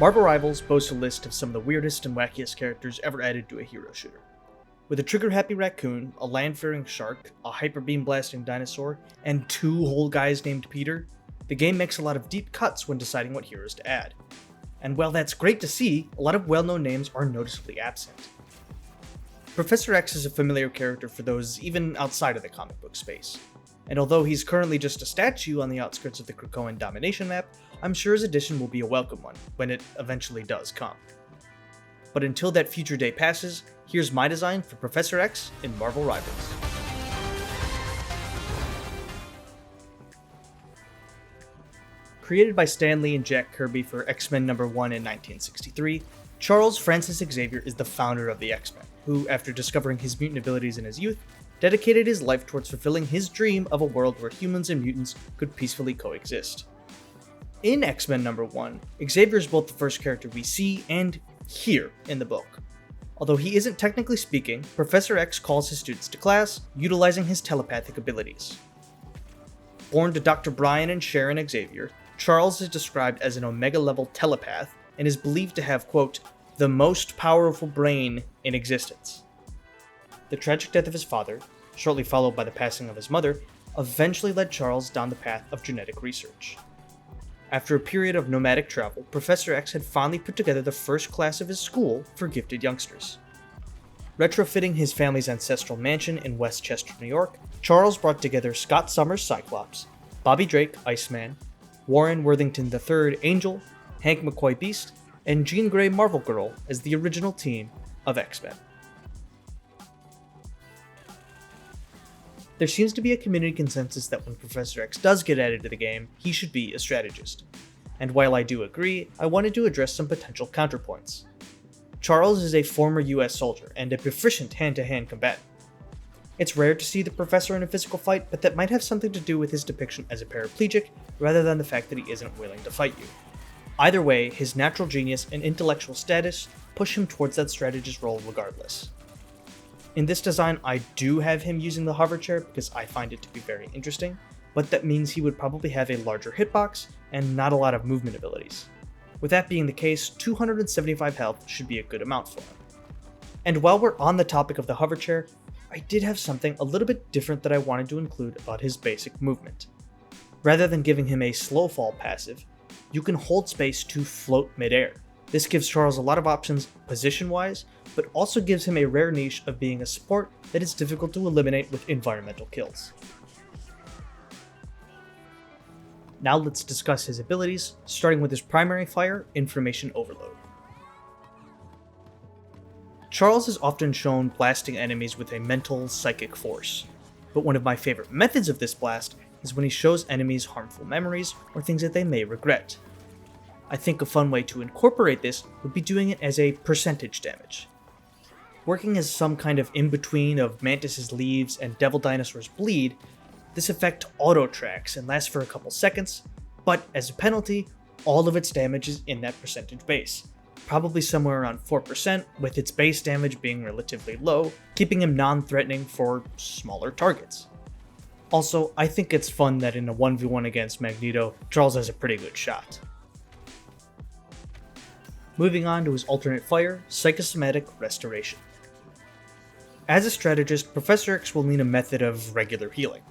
Marvel Rivals boasts a list of some of the weirdest and wackiest characters ever added to a hero shooter. With a trigger-happy raccoon, a land-faring shark, a hyper-beam-blasting dinosaur, and 2 whole guys named Peter, the game makes a lot of deep cuts when deciding what heroes to add. And while that's great to see, a lot of well-known names are noticeably absent. Professor X is a familiar character for those even outside of the comic book space. And although he's currently just a statue on the outskirts of the Krakoan domination map, I'm sure his addition will be a welcome one, when it eventually does come. But until that future day passes, here's my design for Professor X in Marvel Rivals. Created by Stan Lee and Jack Kirby for X-Men #1 in 1963, Charles Francis Xavier is the founder of the X-Men, who, after discovering his mutant abilities in his youth, dedicated his life towards fulfilling his dream of a world where humans and mutants could peacefully coexist. In X-Men #1, Xavier is both the first character we see and hear in the book. Although he isn't technically speaking, Professor X calls his students to class, utilizing his telepathic abilities. Born to Dr. Brian and Sharon Xavier, Charles is described as an Omega-level telepath and is believed to have, quote, the most powerful brain in existence. The tragic death of his father, shortly followed by the passing of his mother, eventually led Charles down the path of genetic research. After a period of nomadic travel, Professor X had finally put together the first class of his school for gifted youngsters. Retrofitting his family's ancestral mansion in Westchester, New York, Charles brought together Scott Summers Cyclops, Bobby Drake Iceman, Warren Worthington III Angel, Hank McCoy Beast, and Jean Grey Marvel Girl as the original team of X-Men. There seems to be a community consensus that when Professor X does get added to the game, he should be a strategist. And while I do agree, I wanted to address some potential counterpoints. Charles is a former US soldier and a proficient hand-to-hand combatant. It's rare to see the professor in a physical fight, but that might have something to do with his depiction as a paraplegic, rather than the fact that he isn't willing to fight you. Either way, his natural genius and intellectual status push him towards that strategist role regardless. In this design, I do have him using the hover chair because I find it to be very interesting, but that means he would probably have a larger hitbox and not a lot of movement abilities. With that being the case, 275 health should be a good amount for him. And while we're on the topic of the hover chair, I did have something a little bit different that I wanted to include about his basic movement. Rather than giving him a slow fall passive, you can hold space to float midair. This gives Charles a lot of options position-wise, but also gives him a rare niche of being a support that is difficult to eliminate with environmental kills. Now let's discuss his abilities, starting with his primary fire, Information Overload. Charles is often shown blasting enemies with a mental, psychic force, but one of my favorite methods of this blast is when he shows enemies harmful memories or things that they may regret. I think a fun way to incorporate this would be doing it as a percentage damage. Working as some kind of in-between of Mantis's leaves and Devil Dinosaur's bleed, this effect auto-tracks and lasts for a couple seconds, but as a penalty, all of its damage is in that percentage base, probably somewhere around 4%, with its base damage being relatively low, keeping him non-threatening for smaller targets. Also, I think it's fun that in a 1v1 against Magneto, Charles has a pretty good shot. Moving on to his alternate fire, Psychosomatic Restoration. As a strategist, Professor X will need a method of regular healing.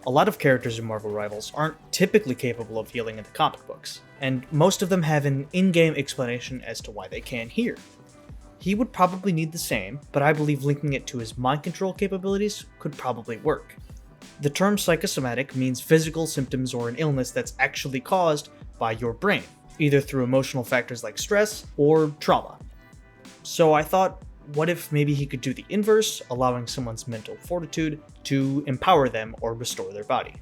A lot of characters in Marvel Rivals aren't typically capable of healing in the comic books, and most of them have an in-game explanation as to why they can't heal. He would probably need the same, but I believe linking it to his mind control capabilities could probably work. The term psychosomatic means physical symptoms or an illness that's actually caused by your brain, either through emotional factors like stress or trauma. So I thought, what if maybe he could do the inverse, allowing someone's mental fortitude to empower them or restore their body?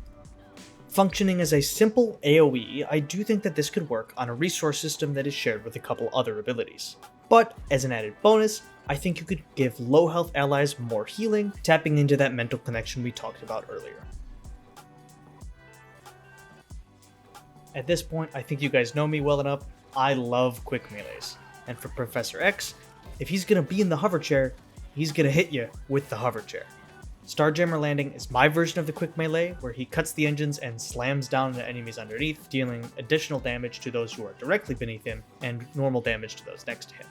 Functioning as a simple AoE, I do think that this could work on a resource system that is shared with a couple other abilities. But as an added bonus, I think you could give low health allies more healing, tapping into that mental connection we talked about earlier. At this point, I think you guys know me well enough. I love quick melees. And for Professor X, if he's gonna be in the hover chair, he's gonna hit you with the hover chair. Starjammer Landing is my version of the quick melee, where he cuts the engines and slams down the enemies underneath, dealing additional damage to those who are directly beneath him, and normal damage to those next to him.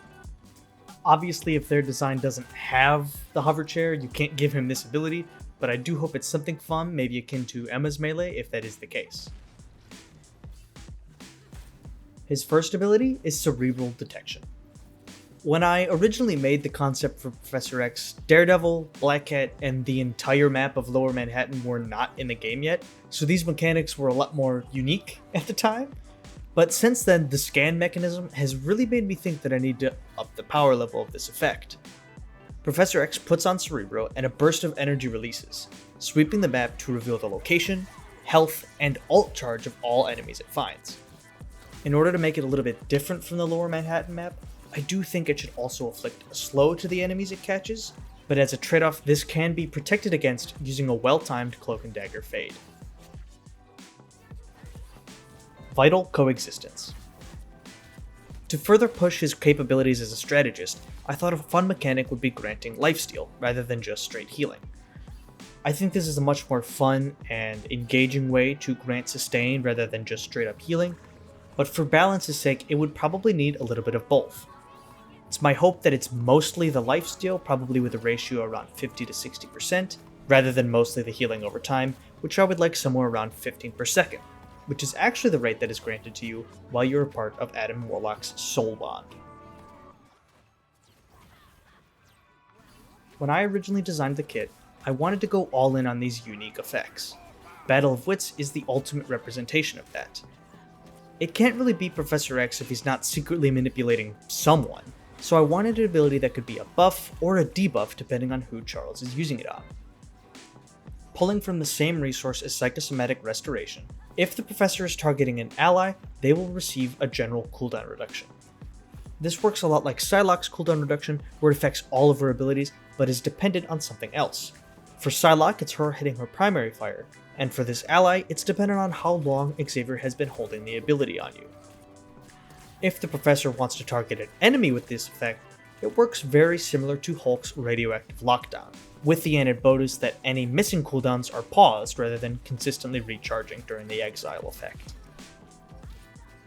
Obviously, if their design doesn't have the hover chair, you can't give him this ability, but I do hope it's something fun, maybe akin to Emma's melee, if that is the case. His first ability is Cerebral Detection. When I originally made the concept for Professor X, Daredevil, Black Cat, and the entire map of Lower Manhattan were not in the game yet, so these mechanics were a lot more unique at the time. But since then, the scan mechanism has really made me think that I need to up the power level of this effect. Professor X puts on Cerebro and a burst of energy releases, sweeping the map to reveal the location, health, and ult charge of all enemies it finds. In order to make it a little bit different from the Lower Manhattan map, I do think it should also inflict a slow to the enemies it catches, but as a trade-off, this can be protected against using a well-timed Cloak and Dagger fade. Vital Coexistence. To further push his capabilities as a strategist, I thought a fun mechanic would be granting lifesteal rather than just straight healing. I think this is a much more fun and engaging way to grant sustain rather than just straight up healing, but for balance's sake, it would probably need a little bit of both. It's my hope that it's mostly the lifesteal, probably with a ratio around 50 to 60%, rather than mostly the healing over time, which I would like somewhere around 15 per second, which is actually the rate that is granted to you while you're a part of Adam Warlock's Soul Bond. When I originally designed the kit, I wanted to go all in on these unique effects. Battle of Wits is the ultimate representation of that. It can't really beat Professor X if he's not secretly manipulating someone, so I wanted an ability that could be a buff or a debuff depending on who Charles is using it on. Pulling from the same resource as Psychosomatic Restoration, if the Professor is targeting an ally, they will receive a general cooldown reduction. This works a lot like Psylocke's cooldown reduction, where it affects all of her abilities, but is dependent on something else. For Psylocke, it's her hitting her primary fire, and for this ally, it's dependent on how long Xavier has been holding the ability on you. If the Professor wants to target an enemy with this effect, it works very similar to Hulk's Radioactive Lockdown, with the added bonus that any missing cooldowns are paused rather than consistently recharging during the exile effect.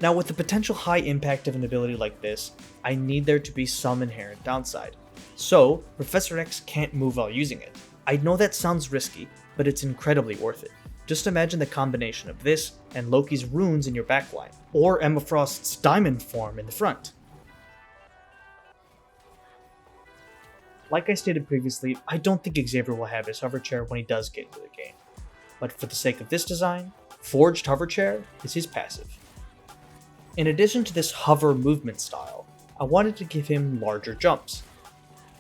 Now, with the potential high impact of an ability like this, I need there to be some inherent downside. So, Professor X can't move while using it. I know that sounds risky, but it's incredibly worth it. Just imagine the combination of this and Loki's runes in your backline, or Emma Frost's diamond form in the front. Like I stated previously, I don't think Xavier will have his hover chair when he does get into the game, but for the sake of this design, Forged Hover Chair is his passive. In addition to this hover movement style, I wanted to give him larger jumps.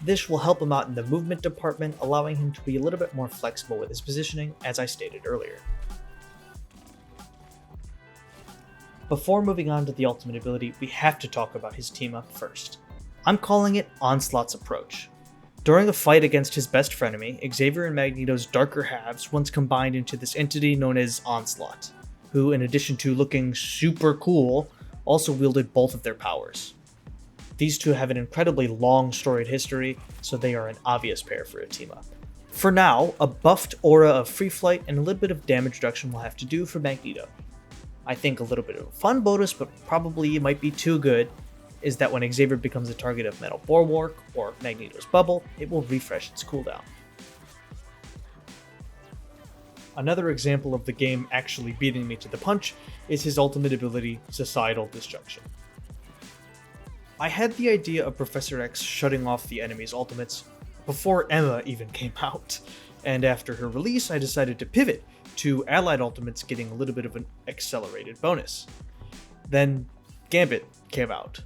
This will help him out in the movement department, allowing him to be a little bit more flexible with his positioning, as I stated earlier. Before moving on to the ultimate ability, we have to talk about his team up first. I'm calling it Onslaught's Approach. During a fight against his best frenemy, Xavier and Magneto's darker halves once combined into this entity known as Onslaught, who, in addition to looking super cool, also wielded both of their powers. These two have an incredibly long storied history, so they are an obvious pair for a team-up. For now, a buffed aura of free flight and a little bit of damage reduction will have to do for Magneto. I think a little bit of a fun bonus, but probably might be too good, is that when Xavier becomes a target of Metal Bulwark or Magneto's Bubble, it will refresh its cooldown. Another example of the game actually beating me to the punch is his ultimate ability, Societal Disjunction. I had the idea of Professor X shutting off the enemy's ultimates before Emma even came out, and after her release I decided to pivot to allied ultimates getting a little bit of an accelerated bonus. Then Gambit came out.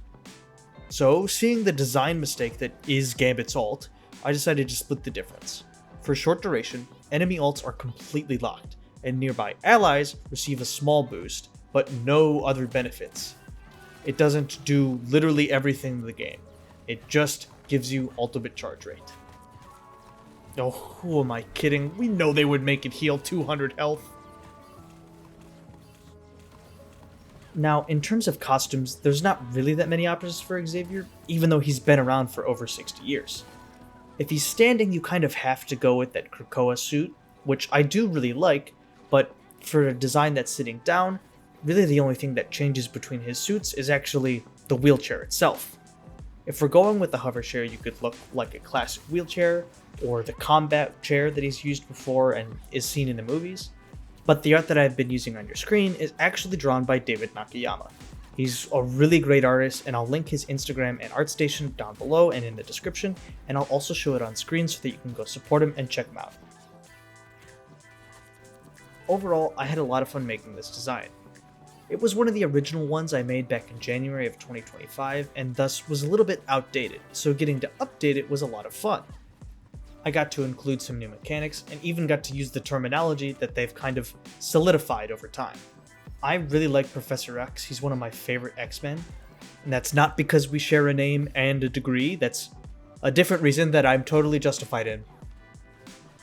So, seeing the design mistake that is Gambit's ult, I decided to split the difference. For a short duration, enemy ults are completely locked, and nearby allies receive a small boost, but no other benefits. It doesn't do literally everything in the game. It just gives you ultimate charge rate. Oh, who am I kidding? We know they would make it heal 200 health. Now, in terms of costumes, there's not really that many options for Xavier, even though he's been around for over 60 years. If he's standing, you kind of have to go with that Krakoa suit, which I do really like, but for a design that's sitting down, really the only thing that changes between his suits is actually the wheelchair itself. If we're going with the hover chair, you could look like a classic wheelchair, or the combat chair that he's used before and is seen in the movies. But the art that I've been using on your screen is actually drawn by David Nakayama. He's a really great artist, and I'll link his Instagram and ArtStation down below and in the description, and I'll also show it on screen so that you can go support him and check him out. Overall, I had a lot of fun making this design. It was one of the original ones I made back in January of 2025, and thus was a little bit outdated, so getting to update it was a lot of fun. I got to include some new mechanics, and even got to use the terminology that they've kind of solidified over time. I really like Professor X, he's one of my favorite X-Men, and that's not because we share a name and a degree, that's a different reason that I'm totally justified in.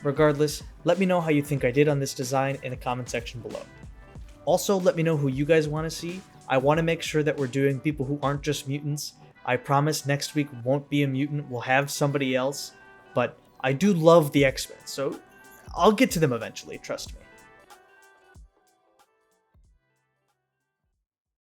Regardless, let me know how you think I did on this design in the comment section below. Also, let me know who you guys want to see. I want to make sure that we're doing people who aren't just mutants. I promise next week won't be a mutant, we'll have somebody else, but I do love the X-Men, so I'll get to them eventually, trust me.